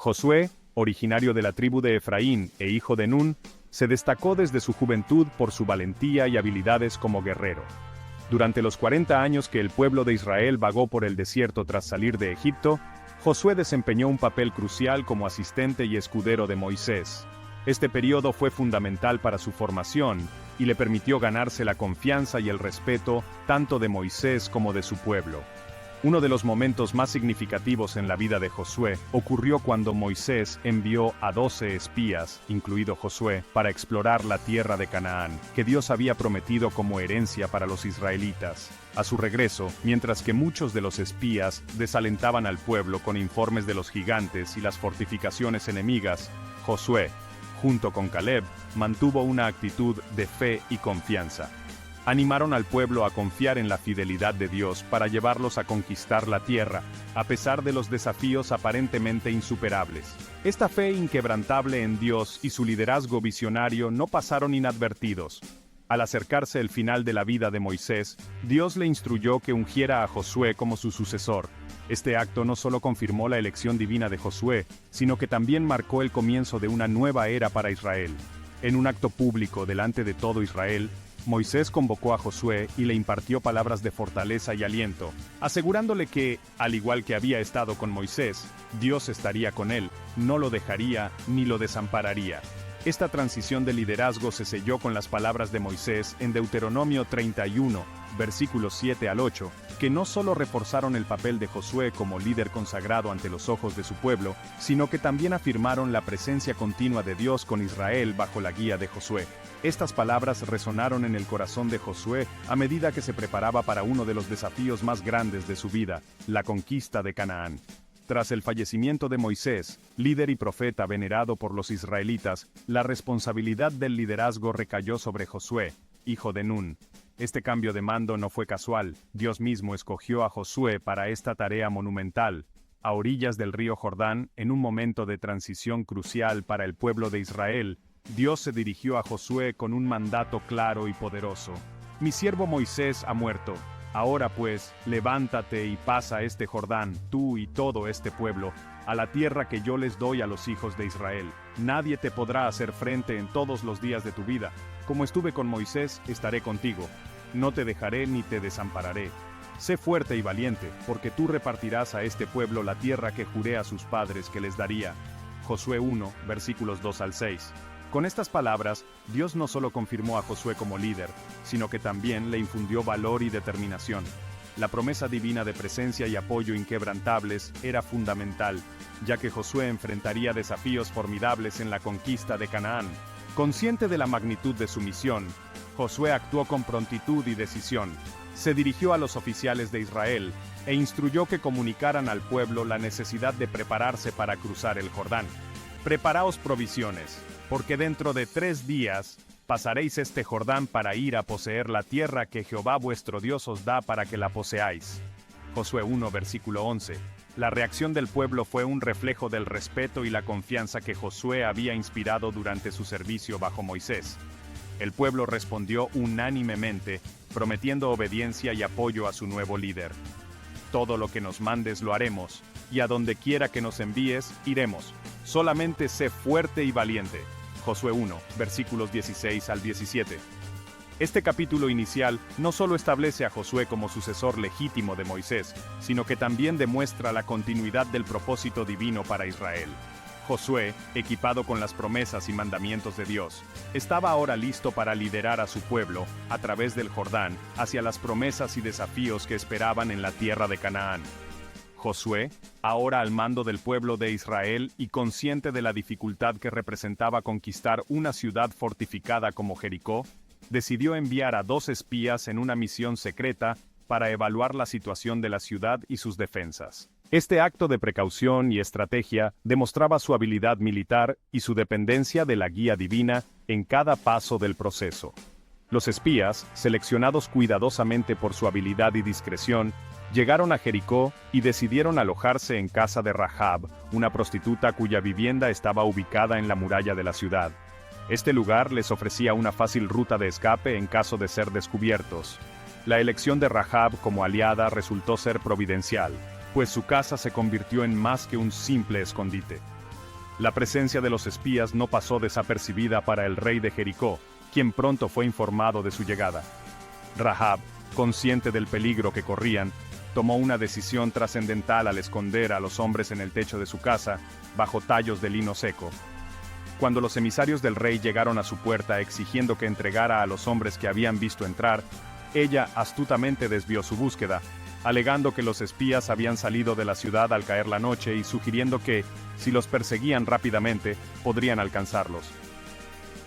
Josué, originario de la tribu de Efraín e hijo de Nun, se destacó desde su juventud por su valentía y habilidades como guerrero. Durante los 40 años que el pueblo de Israel vagó por el desierto tras salir de Egipto, Josué desempeñó un papel crucial como asistente y escudero de Moisés. Este periodo fue fundamental para su formación y le permitió ganarse la confianza y el respeto tanto de Moisés como de su pueblo. Uno de los momentos más significativos en la vida de Josué ocurrió cuando Moisés envió a 12 espías, incluido Josué, para explorar la tierra de Canaán, que Dios había prometido como herencia para los israelitas. A su regreso, mientras que muchos de los espías desalentaban al pueblo con informes de los gigantes y las fortificaciones enemigas, Josué, junto con Caleb, mantuvo una actitud de fe y confianza. Animaron al pueblo a confiar en la fidelidad de Dios para llevarlos a conquistar la tierra, a pesar de los desafíos aparentemente insuperables. Esta fe inquebrantable en Dios y su liderazgo visionario no pasaron inadvertidos. Al acercarse el final de la vida de Moisés, Dios le instruyó que ungiera a Josué como su sucesor. Este acto no solo confirmó la elección divina de Josué, sino que también marcó el comienzo de una nueva era para Israel. En un acto público delante de todo Israel, Moisés convocó a Josué y le impartió palabras de fortaleza y aliento, asegurándole que, al igual que había estado con Moisés, Dios estaría con él, no lo dejaría ni lo desampararía. Esta transición de liderazgo se selló con las palabras de Moisés en Deuteronomio 31, versículos 7 al 8, que no solo reforzaron el papel de Josué como líder consagrado ante los ojos de su pueblo, sino que también afirmaron la presencia continua de Dios con Israel bajo la guía de Josué. Estas palabras resonaron en el corazón de Josué a medida que se preparaba para uno de los desafíos más grandes de su vida, la conquista de Canaán. Tras el fallecimiento de Moisés, líder y profeta venerado por los israelitas, la responsabilidad del liderazgo recayó sobre Josué, hijo de Nun. Este cambio de mando no fue casual, Dios mismo escogió a Josué para esta tarea monumental. A orillas del río Jordán, en un momento de transición crucial para el pueblo de Israel, Dios se dirigió a Josué con un mandato claro y poderoso. Mi siervo Moisés ha muerto. Ahora pues, levántate y pasa este Jordán, tú y todo este pueblo, a la tierra que yo les doy a los hijos de Israel. Nadie te podrá hacer frente en todos los días de tu vida. Como estuve con Moisés, estaré contigo. No te dejaré ni te desampararé. Sé fuerte y valiente, porque tú repartirás a este pueblo la tierra que juré a sus padres que les daría. Josué 1, versículos 2 al 6. Con estas palabras, Dios no solo confirmó a Josué como líder, sino que también le infundió valor y determinación. La promesa divina de presencia y apoyo inquebrantables era fundamental, ya que Josué enfrentaría desafíos formidables en la conquista de Canaán. Consciente de la magnitud de su misión, Josué actuó con prontitud y decisión. Se dirigió a los oficiales de Israel e instruyó que comunicaran al pueblo la necesidad de prepararse para cruzar el Jordán. Preparaos provisiones, porque dentro de 3 días pasaréis este Jordán para ir a poseer la tierra que Jehová vuestro Dios os da para que la poseáis. Josué 1, versículo 11. La reacción del pueblo fue un reflejo del respeto y la confianza que Josué había inspirado durante su servicio bajo Moisés. El pueblo respondió unánimemente, prometiendo obediencia y apoyo a su nuevo líder. Todo lo que nos mandes lo haremos, y a donde quiera que nos envíes, iremos. Solamente sé fuerte y valiente. Josué 1, versículos 16 al 17. Este capítulo inicial no solo establece a Josué como sucesor legítimo de Moisés, sino que también demuestra la continuidad del propósito divino para Israel. Josué, equipado con las promesas y mandamientos de Dios, estaba ahora listo para liderar a su pueblo, a través del Jordán, hacia las promesas y desafíos que esperaban en la tierra de Canaán. Josué, ahora al mando del pueblo de Israel y consciente de la dificultad que representaba conquistar una ciudad fortificada como Jericó, decidió enviar a 2 espías en una misión secreta para evaluar la situación de la ciudad y sus defensas. Este acto de precaución y estrategia demostraba su habilidad militar y su dependencia de la guía divina en cada paso del proceso. Los espías, seleccionados cuidadosamente por su habilidad y discreción, llegaron a Jericó y decidieron alojarse en casa de Rahab, una prostituta cuya vivienda estaba ubicada en la muralla de la ciudad. Este lugar les ofrecía una fácil ruta de escape en caso de ser descubiertos. La elección de Rahab como aliada resultó ser providencial, pues su casa se convirtió en más que un simple escondite. La presencia de los espías no pasó desapercibida para el rey de Jericó, quien pronto fue informado de su llegada. Rahab, consciente del peligro que corrían, tomó una decisión trascendental al esconder a los hombres en el techo de su casa, bajo tallos de lino seco. Cuando los emisarios del rey llegaron a su puerta exigiendo que entregara a los hombres que habían visto entrar, ella astutamente desvió su búsqueda, alegando que los espías habían salido de la ciudad al caer la noche y sugiriendo que, si los perseguían rápidamente, podrían alcanzarlos.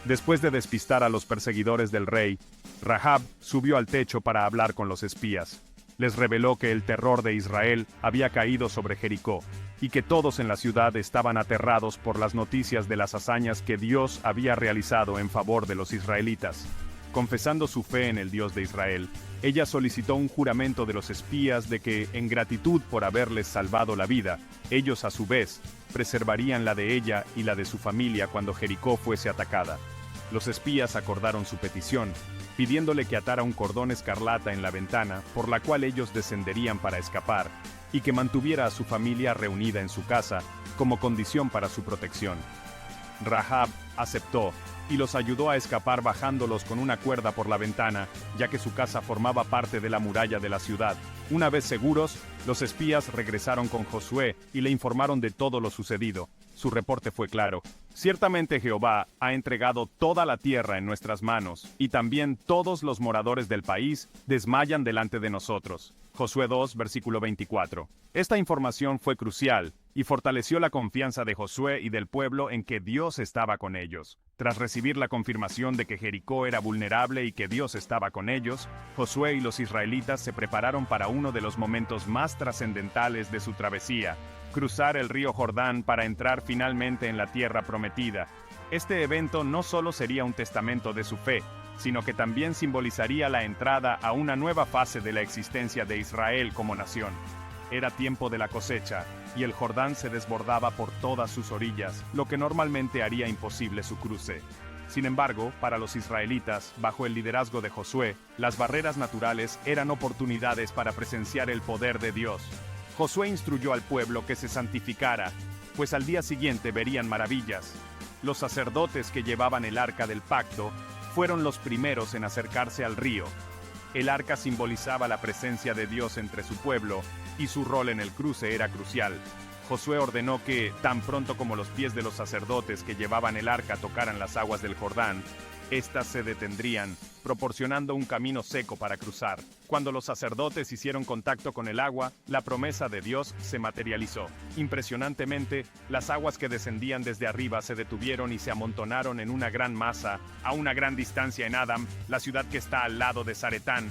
Después de despistar a los perseguidores del rey, Rahab subió al techo para hablar con los espías. Les reveló que el terror de Israel había caído sobre Jericó, y que todos en la ciudad estaban aterrados por las noticias de las hazañas que Dios había realizado en favor de los israelitas. Confesando su fe en el Dios de Israel, ella solicitó un juramento de los espías de que, en gratitud por haberles salvado la vida, ellos a su vez, preservarían la de ella y la de su familia cuando Jericó fuese atacada. Los espías acordaron su petición, pidiéndole que atara un cordón escarlata en la ventana por la cual ellos descenderían para escapar, y que mantuviera a su familia reunida en su casa, como condición para su protección. Rahab aceptó, y los ayudó a escapar bajándolos con una cuerda por la ventana, ya que su casa formaba parte de la muralla de la ciudad. Una vez seguros, los espías regresaron con Josué y le informaron de todo lo sucedido. Su reporte fue claro: ciertamente Jehová ha entregado toda la tierra en nuestras manos, y también todos los moradores del país desmayan delante de nosotros. Josué 2, versículo 24. Esta información fue crucial, y fortaleció la confianza de Josué y del pueblo en que Dios estaba con ellos. Tras recibir la confirmación de que Jericó era vulnerable y que Dios estaba con ellos, Josué y los israelitas se prepararon para uno de los momentos más trascendentales de su travesía: cruzar el río Jordán para entrar finalmente en la tierra prometida. Este evento no solo sería un testamento de su fe, sino que también simbolizaría la entrada a una nueva fase de la existencia de Israel como nación. Era tiempo de la cosecha, y el Jordán se desbordaba por todas sus orillas, lo que normalmente haría imposible su cruce. Sin embargo, para los israelitas, bajo el liderazgo de Josué, las barreras naturales eran oportunidades para presenciar el poder de Dios. Josué instruyó al pueblo que se santificara, pues al día siguiente verían maravillas. Los sacerdotes que llevaban el arca del pacto fueron los primeros en acercarse al río. El arca simbolizaba la presencia de Dios entre su pueblo, y su rol en el cruce era crucial. Josué ordenó que, tan pronto como los pies de los sacerdotes que llevaban el arca tocaran las aguas del Jordán, éstas se detendrían, proporcionando un camino seco para cruzar. Cuando los sacerdotes hicieron contacto con el agua, la promesa de Dios se materializó. Impresionantemente, las aguas que descendían desde arriba se detuvieron y se amontonaron en una gran masa, a una gran distancia en Adam, la ciudad que está al lado de Zaretán,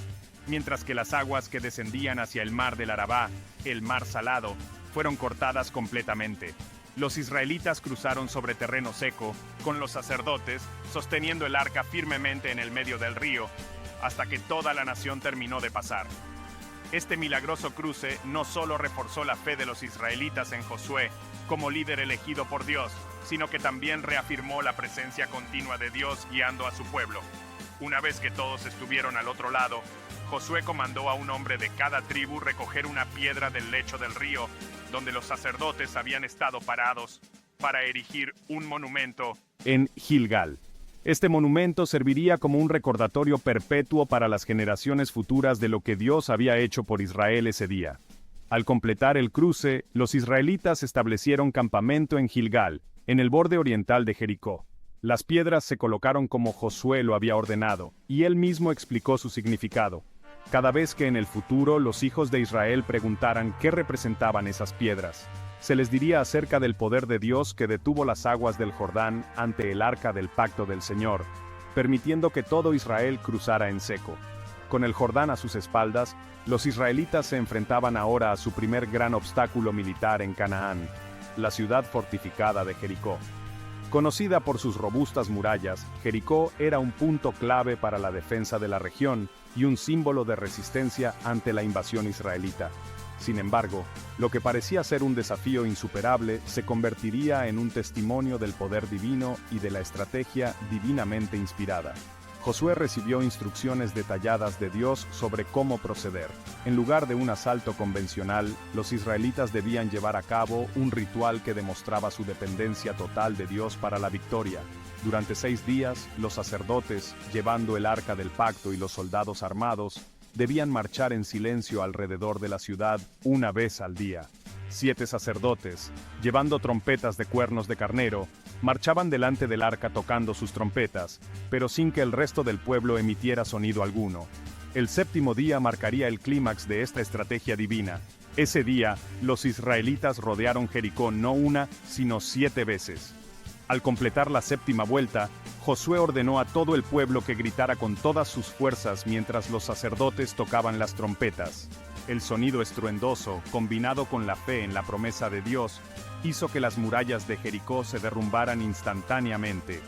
mientras que las aguas que descendían hacia el mar del Arabá, el mar salado, fueron cortadas completamente. Los israelitas cruzaron sobre terreno seco, con los sacerdotes sosteniendo el arca firmemente en el medio del río, hasta que toda la nación terminó de pasar. Este milagroso cruce no solo reforzó la fe de los israelitas en Josué como líder elegido por Dios, sino que también reafirmó la presencia continua de Dios guiando a su pueblo. Una vez que todos estuvieron al otro lado, Josué comandó a un hombre de cada tribu recoger una piedra del lecho del río, donde los sacerdotes habían estado parados, para erigir un monumento en Gilgal. Este monumento serviría como un recordatorio perpetuo para las generaciones futuras de lo que Dios había hecho por Israel ese día. Al completar el cruce, los israelitas establecieron campamento en Gilgal, en el borde oriental de Jericó. Las piedras se colocaron como Josué lo había ordenado, y él mismo explicó su significado. Cada vez que en el futuro los hijos de Israel preguntaran qué representaban esas piedras, se les diría acerca del poder de Dios que detuvo las aguas del Jordán ante el arca del pacto del Señor, permitiendo que todo Israel cruzara en seco. Con el Jordán a sus espaldas, los israelitas se enfrentaban ahora a su primer gran obstáculo militar en Canaán, la ciudad fortificada de Jericó. Conocida por sus robustas murallas, Jericó era un punto clave para la defensa de la región y un símbolo de resistencia ante la invasión israelita. Sin embargo, lo que parecía ser un desafío insuperable se convertiría en un testimonio del poder divino y de la estrategia divinamente inspirada. Josué recibió instrucciones detalladas de Dios sobre cómo proceder. En lugar de un asalto convencional, los israelitas debían llevar a cabo un ritual que demostraba su dependencia total de Dios para la victoria. Durante 6 días, los sacerdotes, llevando el arca del pacto y los soldados armados, debían marchar en silencio alrededor de la ciudad una vez al día. 7 sacerdotes, llevando trompetas de cuernos de carnero, marchaban delante del arca tocando sus trompetas, pero sin que el resto del pueblo emitiera sonido alguno. El 7º día marcaría el clímax de esta estrategia divina. Ese día, los israelitas rodearon Jericó no una, sino 7 veces. Al completar la 7ª vuelta, Josué ordenó a todo el pueblo que gritara con todas sus fuerzas mientras los sacerdotes tocaban las trompetas. El sonido estruendoso, combinado con la fe en la promesa de Dios, hizo que las murallas de Jericó se derrumbaran instantáneamente.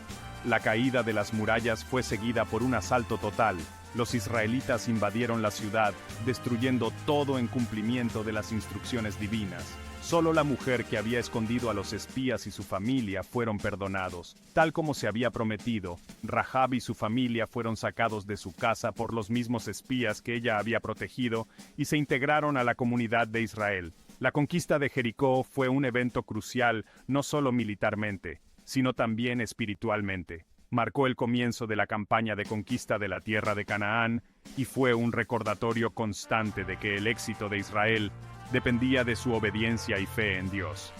La caída de las murallas fue seguida por un asalto total. Los israelitas invadieron la ciudad, destruyendo todo en cumplimiento de las instrucciones divinas. Solo la mujer que había escondido a los espías y su familia fueron perdonados. Tal como se había prometido, Rahab y su familia fueron sacados de su casa por los mismos espías que ella había protegido y se integraron a la comunidad de Israel. La conquista de Jericó fue un evento crucial no solo militarmente, sino también espiritualmente. Marcó el comienzo de la campaña de conquista de la tierra de Canaán y fue un recordatorio constante de que el éxito de Israel dependía de su obediencia y fe en Dios.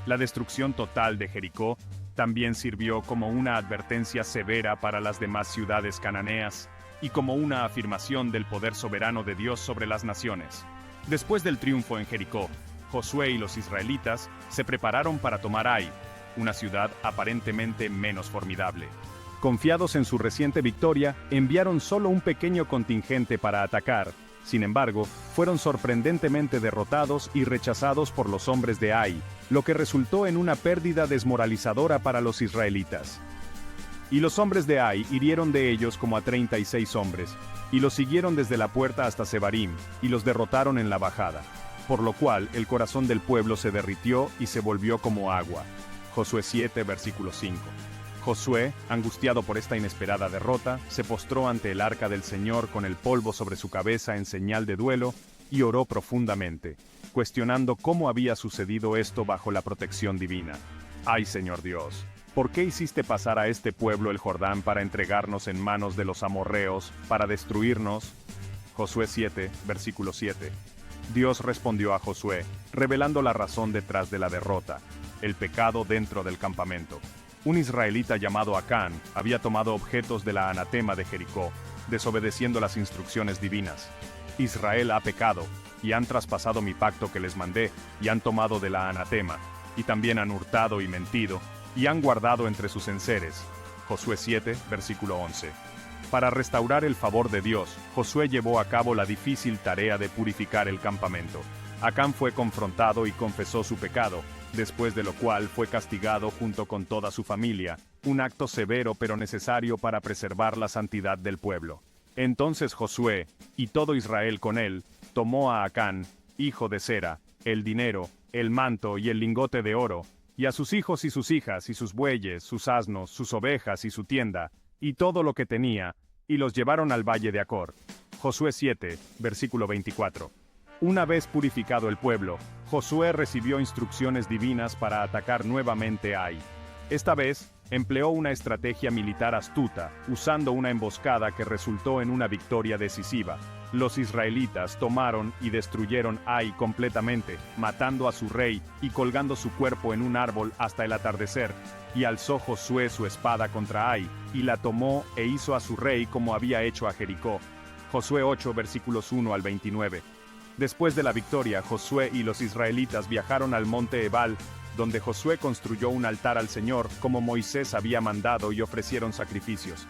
La destrucción total de Jericó también sirvió como una advertencia severa para las demás ciudades cananeas y como una afirmación del poder soberano de Dios sobre las naciones. Después del triunfo en Jericó, Josué y los israelitas se prepararon para tomar Ai, una ciudad aparentemente menos formidable. Confiados en su reciente victoria, enviaron solo un pequeño contingente para atacar. Sin embargo, fueron sorprendentemente derrotados y rechazados por los hombres de Ai, lo que resultó en una pérdida desmoralizadora para los israelitas. Y los hombres de Ai hirieron de ellos como a 36 hombres, y los siguieron desde la puerta hasta Sebarim, y los derrotaron en la bajada, por lo cual el corazón del pueblo se derritió y se volvió como agua. Josué 7, versículo 5. Josué, angustiado por esta inesperada derrota, se postró ante el arca del Señor con el polvo sobre su cabeza en señal de duelo, y oró profundamente, cuestionando cómo había sucedido esto bajo la protección divina. ¡Ay, Señor Dios! ¿Por qué hiciste pasar a este pueblo el Jordán para entregarnos en manos de los amorreos, para destruirnos? Josué 7, versículo 7. Dios respondió a Josué, revelando la razón detrás de la derrota: el pecado dentro del campamento. Un israelita llamado Acán había tomado objetos de la anatema de Jericó, desobedeciendo las instrucciones divinas. Israel ha pecado, y han traspasado mi pacto que les mandé, y han tomado de la anatema, y también han hurtado y mentido, y han guardado entre sus enseres. Josué 7, versículo 11. Para restaurar el favor de Dios, Josué llevó a cabo la difícil tarea de purificar el campamento. Acán fue confrontado y confesó su pecado, después de lo cual fue castigado junto con toda su familia, un acto severo pero necesario para preservar la santidad del pueblo. Entonces Josué, y todo Israel con él, tomó a Acán, hijo de Zera, el dinero, el manto y el lingote de oro, y a sus hijos y sus hijas y sus bueyes, sus asnos, sus ovejas y su tienda, y todo lo que tenía, y los llevaron al valle de Acor. Josué 7, versículo 24. Una vez purificado el pueblo, Josué recibió instrucciones divinas para atacar nuevamente a Ai. Esta vez, empleó una estrategia militar astuta, usando una emboscada que resultó en una victoria decisiva. Los israelitas tomaron y destruyeron Ai completamente, matando a su rey y colgando su cuerpo en un árbol hasta el atardecer. Y alzó Josué su espada contra Ai, y la tomó e hizo a su rey como había hecho a Jericó. Josué 8, versículos 1 al 29. Después de la victoria, Josué y los israelitas viajaron al monte Ebal, donde Josué construyó un altar al Señor, como Moisés había mandado, y ofrecieron sacrificios.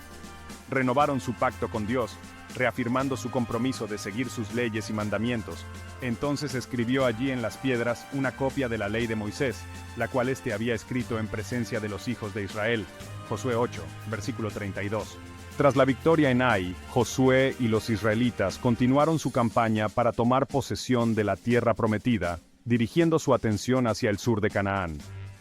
Renovaron su pacto con Dios, reafirmando su compromiso de seguir sus leyes y mandamientos. Entonces escribió allí en las piedras una copia de la ley de Moisés, la cual éste había escrito en presencia de los hijos de Israel. Josué 8, versículo 32. Tras la victoria en Ai, Josué y los israelitas continuaron su campaña para tomar posesión de la tierra prometida, dirigiendo su atención hacia el sur de Canaán.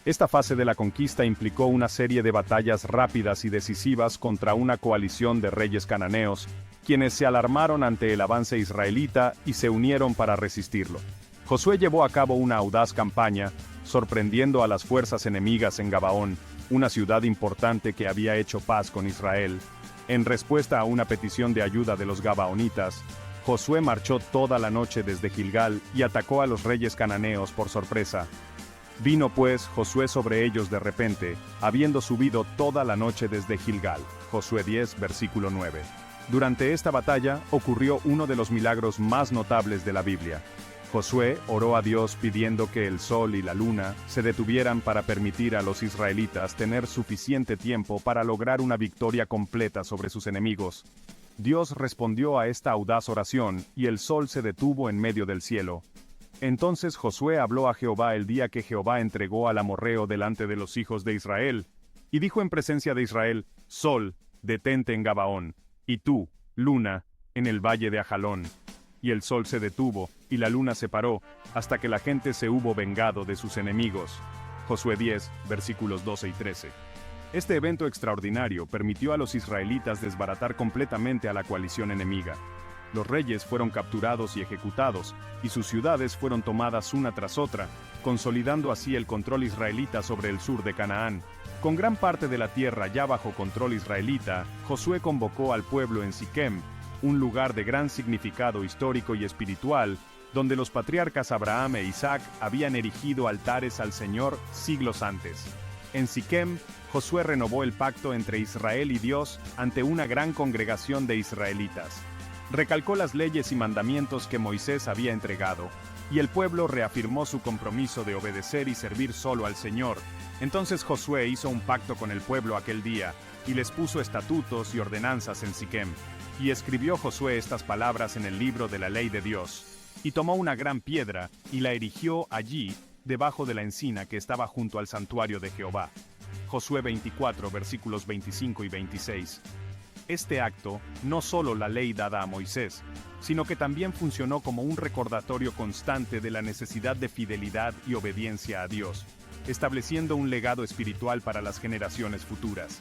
Esta fase de la conquista implicó una serie de batallas rápidas y decisivas contra una coalición de reyes cananeos, quienes se alarmaron ante el avance israelita y se unieron para resistirlo. Josué llevó a cabo una audaz campaña, sorprendiendo a las fuerzas enemigas en Gabaón, una ciudad importante que había hecho paz con Israel. En respuesta a una petición de ayuda de los gabaonitas, Josué marchó toda la noche desde Gilgal y atacó a los reyes cananeos por sorpresa. Vino pues Josué sobre ellos de repente, habiendo subido toda la noche desde Gilgal. Josué 10, versículo 9. Durante esta batalla ocurrió uno de los milagros más notables de la Biblia. Josué oró a Dios pidiendo que el sol y la luna se detuvieran para permitir a los israelitas tener suficiente tiempo para lograr una victoria completa sobre sus enemigos. Dios respondió a esta audaz oración, y el sol se detuvo en medio del cielo. Entonces Josué habló a Jehová el día que Jehová entregó al amorreo delante de los hijos de Israel, y dijo en presencia de Israel: Sol, detente en Gabaón, y tú, luna, en el valle de Ajalón. Y el sol se detuvo, y la luna se paró, hasta que la gente se hubo vengado de sus enemigos. Josué 10, versículos 12 y 13. Este evento extraordinario permitió a los israelitas desbaratar completamente a la coalición enemiga. Los reyes fueron capturados y ejecutados, y sus ciudades fueron tomadas una tras otra, consolidando así el control israelita sobre el sur de Canaán. Con gran parte de la tierra ya bajo control israelita, Josué convocó al pueblo en Siquem, un lugar de gran significado histórico y espiritual, donde los patriarcas Abraham e Isaac habían erigido altares al Señor siglos antes. En Siquem, Josué renovó el pacto entre Israel y Dios ante una gran congregación de israelitas. Recalcó las leyes y mandamientos que Moisés había entregado, y el pueblo reafirmó su compromiso de obedecer y servir solo al Señor. Entonces Josué hizo un pacto con el pueblo aquel día, y les puso estatutos y ordenanzas en Siquem. Y escribió Josué estas palabras en el libro de la ley de Dios, y tomó una gran piedra, y la erigió allí, debajo de la encina que estaba junto al santuario de Jehová. Josué 24, versículos 25 y 26. Este acto, no solo la ley dada a Moisés, sino que también funcionó como un recordatorio constante de la necesidad de fidelidad y obediencia a Dios, estableciendo un legado espiritual para las generaciones futuras.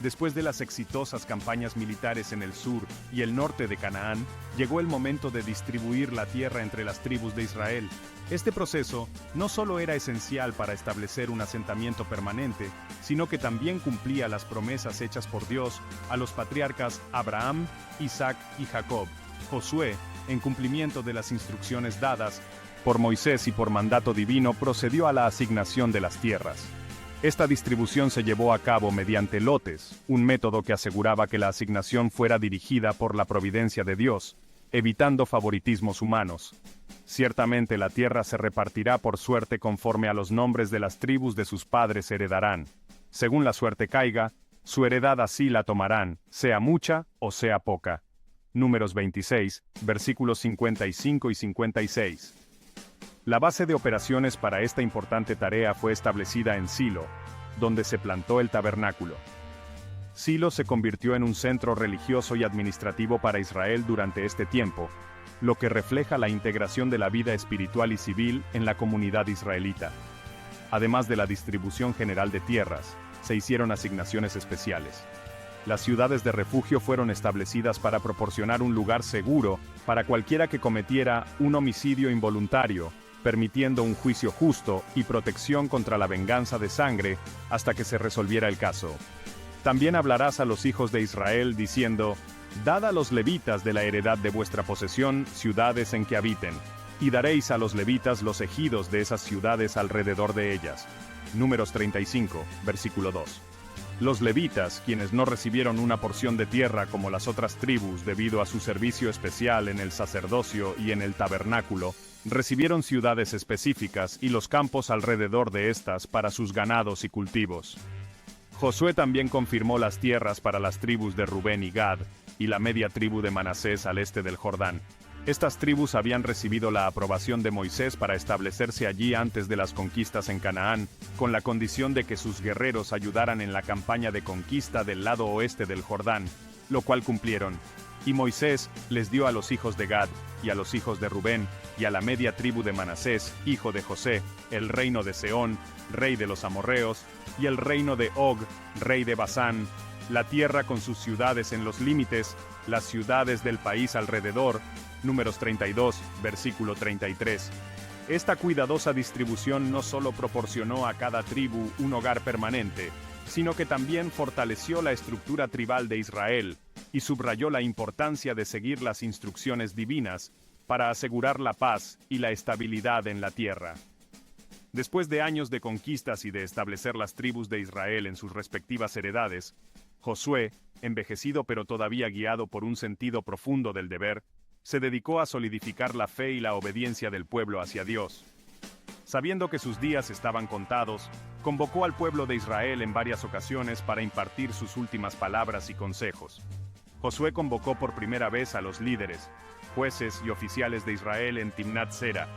Después de las exitosas campañas militares en el sur y el norte de Canaán, llegó el momento de distribuir la tierra entre las tribus de Israel. Este proceso no solo era esencial para establecer un asentamiento permanente, sino que también cumplía las promesas hechas por Dios a los patriarcas Abraham, Isaac y Jacob. Josué, en cumplimiento de las instrucciones dadas por Moisés y por mandato divino, procedió a la asignación de las tierras. Esta distribución se llevó a cabo mediante lotes, un método que aseguraba que la asignación fuera dirigida por la providencia de Dios, evitando favoritismos humanos. Ciertamente la tierra se repartirá por suerte conforme a los nombres de las tribus de sus padres heredarán. Según la suerte caiga, su heredad así la tomarán, sea mucha o sea poca. Números 26, versículos 55 y 56. La base de operaciones para esta importante tarea fue establecida en Silo, donde se plantó el tabernáculo. Silo se convirtió en un centro religioso y administrativo para Israel durante este tiempo, lo que refleja la integración de la vida espiritual y civil en la comunidad israelita. Además de la distribución general de tierras, se hicieron asignaciones especiales. Las ciudades de refugio fueron establecidas para proporcionar un lugar seguro para cualquiera que cometiera un homicidio involuntario, permitiendo un juicio justo y protección contra la venganza de sangre hasta que se resolviera el caso. También hablarás a los hijos de Israel diciendo: Dad a los levitas de la heredad de vuestra posesión ciudades en que habiten, y daréis a los levitas los ejidos de esas ciudades alrededor de ellas. Números 35, versículo 2. Los levitas, quienes no recibieron una porción de tierra como las otras tribus debido a su servicio especial en el sacerdocio y en el tabernáculo, recibieron ciudades específicas y los campos alrededor de estas para sus ganados y cultivos. Josué también confirmó las tierras para las tribus de Rubén y Gad, y la media tribu de Manasés al este del Jordán. Estas tribus habían recibido la aprobación de Moisés para establecerse allí antes de las conquistas en Canaán, con la condición de que sus guerreros ayudaran en la campaña de conquista del lado oeste del Jordán, lo cual cumplieron. Y Moisés les dio a los hijos de Gad, y a los hijos de Rubén, y a la media tribu de Manasés, hijo de José, el reino de Sehón, rey de los amorreos, y el reino de Og, rey de Basán, la tierra con sus ciudades en los límites, las ciudades del país alrededor. Números 32, versículo 33. Esta cuidadosa distribución no solo proporcionó a cada tribu un hogar permanente, sino que también fortaleció la estructura tribal de Israel, y subrayó la importancia de seguir las instrucciones divinas, para asegurar la paz y la estabilidad en la tierra. Después de años de conquistas y de establecer las tribus de Israel en sus respectivas heredades, Josué, envejecido pero todavía guiado por un sentido profundo del deber, se dedicó a solidificar la fe y la obediencia del pueblo hacia Dios. Sabiendo que sus días estaban contados, convocó al pueblo de Israel en varias ocasiones para impartir sus últimas palabras y consejos. Josué convocó por primera vez a los líderes, jueces y oficiales de Israel en Timnat Sera,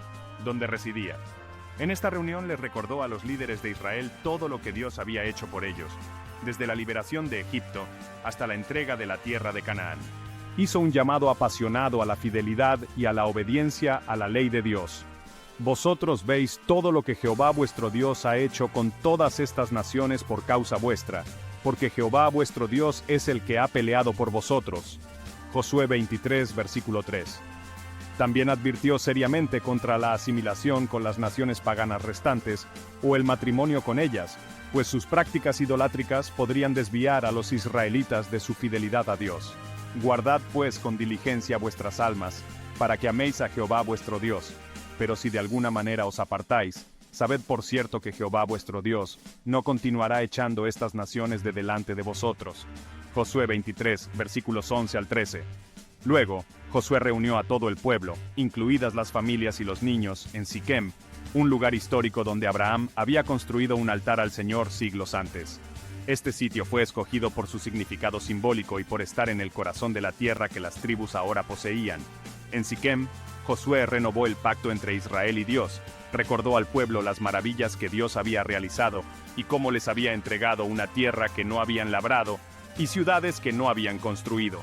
donde residía. En esta reunión les recordó a los líderes de Israel todo lo que Dios había hecho por ellos, desde la liberación de Egipto hasta la entrega de la tierra de Canaán. Hizo un llamado apasionado a la fidelidad y a la obediencia a la ley de Dios. Vosotros veis todo lo que Jehová vuestro Dios ha hecho con todas estas naciones por causa vuestra, porque Jehová vuestro Dios es el que ha peleado por vosotros. Josué 23, versículo 3. También advirtió seriamente contra la asimilación con las naciones paganas restantes, o el matrimonio con ellas, pues sus prácticas idolátricas podrían desviar a los israelitas de su fidelidad a Dios. Guardad pues con diligencia vuestras almas, para que améis a Jehová vuestro Dios. Pero si de alguna manera os apartáis, sabed por cierto que Jehová vuestro Dios no continuará echando estas naciones de delante de vosotros. Josué 23, versículos 11 al 13. Luego, Josué reunió a todo el pueblo, incluidas las familias y los niños, en Siquem, un lugar histórico donde Abraham había construido un altar al Señor siglos antes. Este sitio fue escogido por su significado simbólico y por estar en el corazón de la tierra que las tribus ahora poseían. En Siquem, Josué renovó el pacto entre Israel y Dios, recordó al pueblo las maravillas que Dios había realizado y cómo les había entregado una tierra que no habían labrado y ciudades que no habían construido.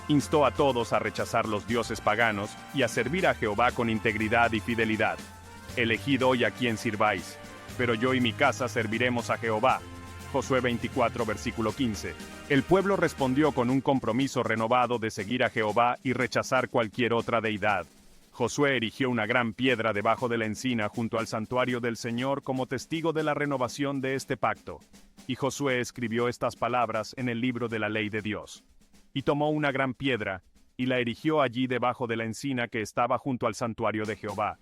Instó a todos a rechazar los dioses paganos y a servir a Jehová con integridad y fidelidad. Elegid hoy a quien sirváis, pero yo y mi casa serviremos a Jehová. Josué 24, versículo 15. El pueblo respondió con un compromiso renovado de seguir a Jehová y rechazar cualquier otra deidad. Josué erigió una gran piedra debajo de la encina junto al santuario del Señor como testigo de la renovación de este pacto. Y Josué escribió estas palabras en el libro de la ley de Dios. Y tomó una gran piedra, y la erigió allí debajo de la encina que estaba junto al santuario de Jehová.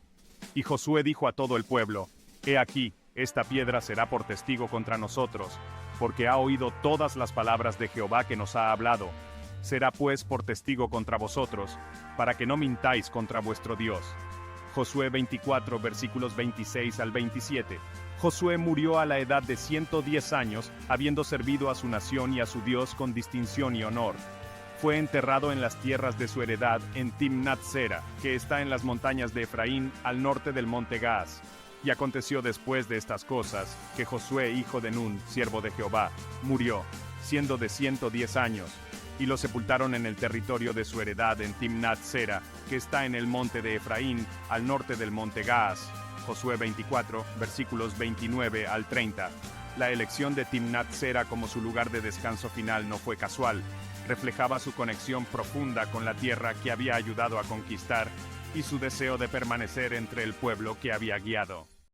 Y Josué dijo a todo el pueblo: He aquí, esta piedra será por testigo contra nosotros, porque ha oído todas las palabras de Jehová que nos ha hablado. Será pues por testigo contra vosotros, para que no mintáis contra vuestro Dios. Josué 24, versículos 26 al 27. Josué murió a la edad de 110 años, habiendo servido a su nación y a su Dios con distinción y honor. Fue enterrado en las tierras de su heredad en Timnat Sera, que está en las montañas de Efraín, al norte del monte Gaas. Y aconteció después de estas cosas, que Josué, hijo de Nun, siervo de Jehová, murió, siendo de 110 años, y lo sepultaron en el territorio de su heredad en Timnat Sera, que está en el monte de Efraín, al norte del monte Gaas. Josué 24, versículos 29 al 30. La elección de Timnat Sera como su lugar de descanso final no fue casual. Reflejaba su conexión profunda con la tierra que había ayudado a conquistar y su deseo de permanecer entre el pueblo que había guiado.